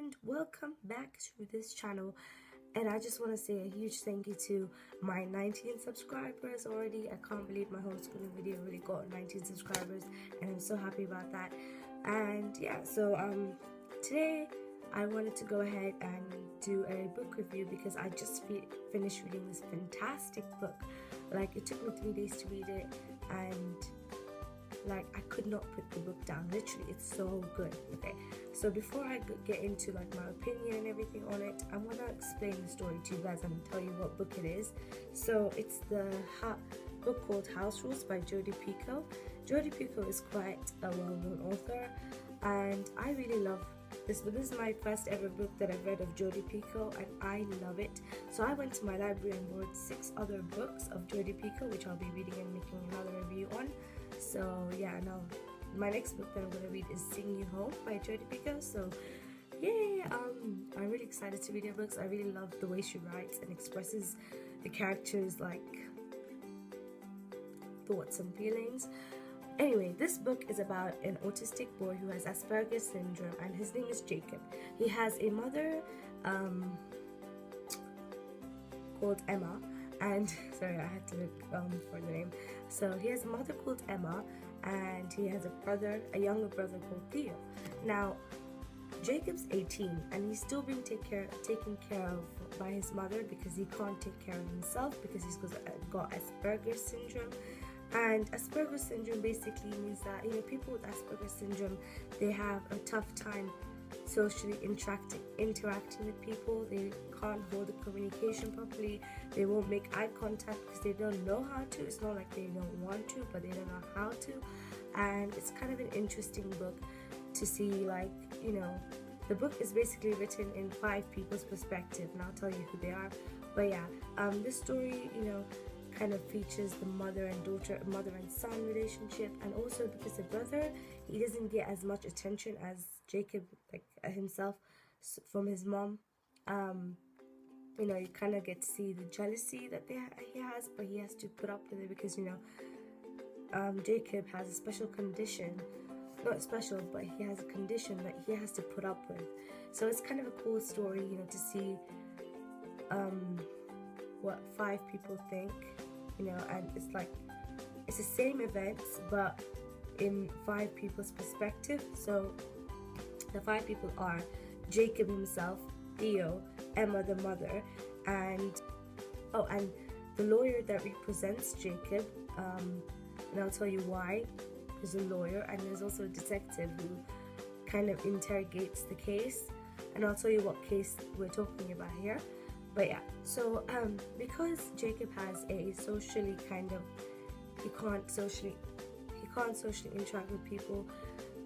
and welcome back to this channel. And I just want to say a huge thank you to my 19 subscribers already. I can't believe my homeschooling video really got 19 subscribers, and I'm so happy about that. And yeah, so today I wanted to go ahead and do a book review because I just finished reading this fantastic book. Like, it took me 3 days to read it, and like, I could not put the book down. Literally, it's so good. Okay, so before I get into like my opinion and everything on it, I want to explain the story to you guys and tell you what book it is. So it's the book called House Rules by Jodi Picoult. Jodi Picoult is quite a well-known author, and I really love this book. This is my first ever book that I've read of Jodi Picoult, and I love it. So I went to my library and bought 6 other books of Jodi Picoult, which I'll be reading and making another review on. So yeah, now my next book that I'm going to read is Sing You Home by Jodi Picoult. So yeah, I'm really excited to read her books. I really love the way she writes and expresses the characters' like thoughts and feelings. Anyway, this book is about an autistic boy who has Asperger's syndrome, and his name is Jacob. He has a mother called Emma, and sorry, I had to look for the name. So he has a mother called Emma, and he has a younger brother called Theo. Now, Jacob's 18, and he's still being taken care of by his mother because he can't take care of himself because he's got Asperger's syndrome. And Asperger's syndrome basically means that, people with Asperger's syndrome, they have a tough time socially interacting with people. They can't hold the communication properly. They won't make eye contact because they don't know how to. It's not like they don't want to, but they don't know how to. And it's kind of an interesting book to see, like, the book is basically written in 5 people's perspective, and I'll tell you who they are. But yeah, this story, kind of features the mother and son relationship, and also because the brother, he doesn't get as much attention as Jacob, like himself, from his mom. You kind of get to see the jealousy that he has, but he has to put up with it because Jacob has a special condition. Not special, but he has a condition that he has to put up with. So it's kind of a cool story, to see what 5 people think, and it's the same events but in 5 people's perspective. So the 5 people are Jacob himself, Theo, Emma the mother, and the lawyer that represents Jacob, and I'll tell you why. There's a lawyer, and there's also a detective who kind of interrogates the case, and I'll tell you what case we're talking about here. But yeah, so because Jacob has a socially he can't socially interact with people,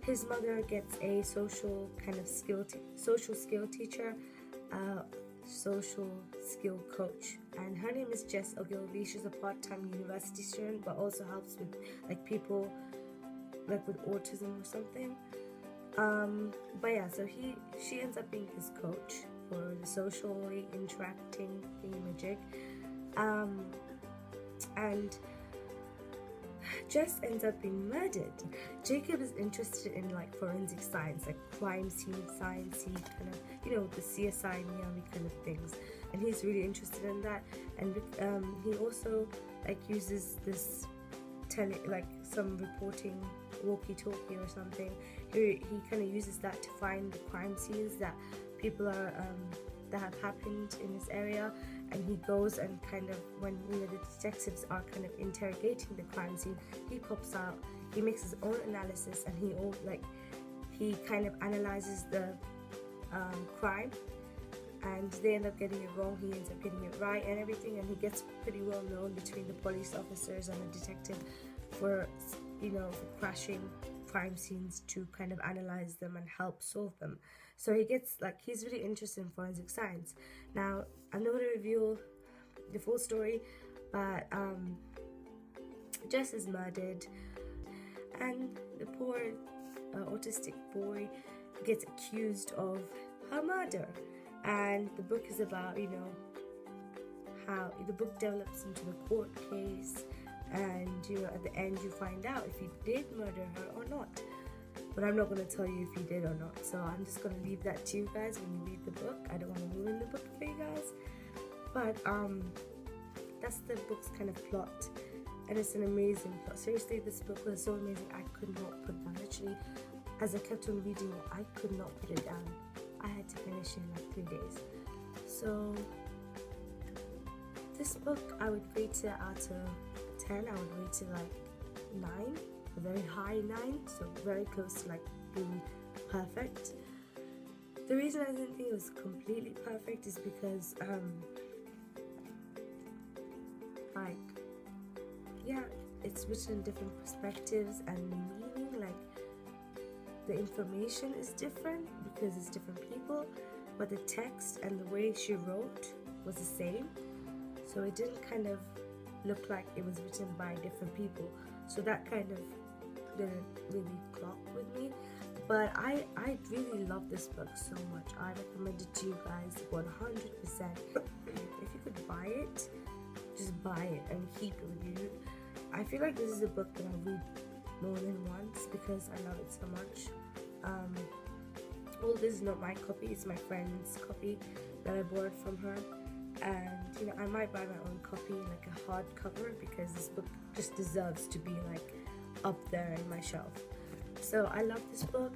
his mother gets a social skill teacher, social skill coach, and her name is Jess Ogilvy. She's a part-time university student, but also helps with like people like with autism or something. But yeah, so she ends up being his coach for the socially interacting thingamajig. And Jess ends up being murdered. Jacob is interested in like forensic science, like crime scene science, kind of, the CSI Miami kind of things, and he's really interested in that. And he also like uses this some reporting walkie-talkie or something. He kind of uses that to find the crime scenes that people are that have happened in this area, and he goes and kind of, when the detectives are kind of interrogating the crime scene, he pops out, he makes his own analysis, and he kind of analyzes the crime, and they end up getting it wrong, he ends up getting it right and everything, and he gets pretty well known between the police officers and the detective for for crashing crime scenes to kind of analyze them and help solve them. So he's really interested in forensic science. Now, I'm not going to reveal the full story, but Jess is murdered, and the poor autistic boy gets accused of her murder. And the book is about, how the book develops into the court case, and at the end you find out if he did murder her or not. but I'm not going to tell you if he did or not. So I'm just going to leave that to you guys when you read the book. I don't want to ruin the book for you guys. But that's the book's kind of plot, and it's an amazing plot. Seriously, this book was so amazing. I could not put it down. Literally, as I kept on reading it, I could not put it down. I had to finish it in like 3 days. So this book, I would rate it out of 10. I would rate it like 9, a very high 9, so very close to like being perfect. The reason I didn't think it was completely perfect is because like, yeah, it's written in different perspectives, and the meaning, like the information is different because it's different people, but the text and the way she wrote was the same. So it didn't kind of look like it was written by different people. So that kind of didn't really clock with me. But I really love this book so much. I recommend it to you guys 100%. If you could buy it, just buy it and keep it with you. I feel like this is a book that I'll read more than once because I love it so much. Well, this is not my copy, it's my friend's copy that I borrowed from her. And you know, I might buy my own copy, like a hardcover, because this book just deserves to be like up there in my shelf. So I love this book.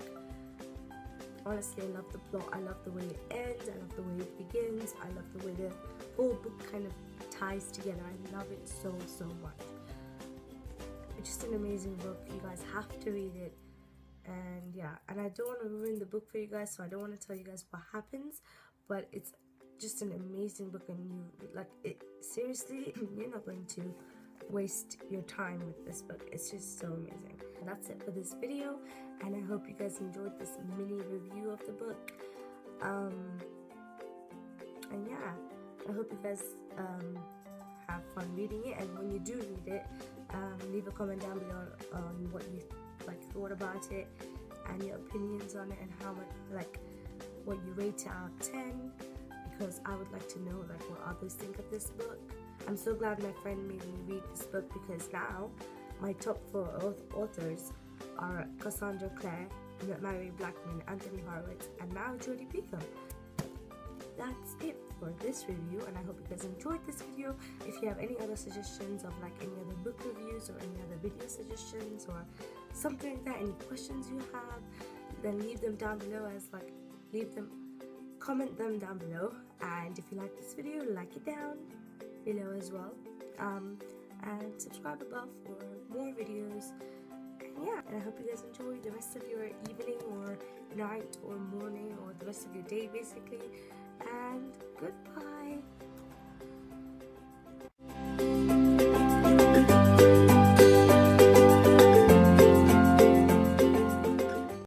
Honestly, I love the plot. I love the way it ends. I love the way it begins. I love the way the whole book kind of ties together. I love it so much. It's just an amazing book. You guys have to read it. And yeah, and I don't want to ruin the book for you guys, so I don't want to tell you guys what happens, but it's just an amazing book, and you like it. Seriously, you're not going to waste your time with this book. It's just so amazing. That's it for this video, and I hope you guys enjoyed this mini review of the book. And yeah, I hope you guys have fun reading it, and when you do read it, leave a comment down below on what you thought about it and your opinions on it, and how much, like, what you rate it out of 10, because I would like to know like what others think of this book. I'm so glad my friend made me read this book, because now my top 4 authors are Cassandra Clare, Mary Blackman, Anthony Horowitz, and now Jodi Picoult. That's it for this review, and I hope you guys enjoyed this video. If you have any other suggestions of like any other book reviews or any other video suggestions or something like that, any questions you have, then leave them down below, comment them down below. And if you like this video, like it down below as well, and subscribe above for more videos. And yeah, and I hope you guys enjoy the rest of your evening or night or morning or the rest of your day basically, and goodbye.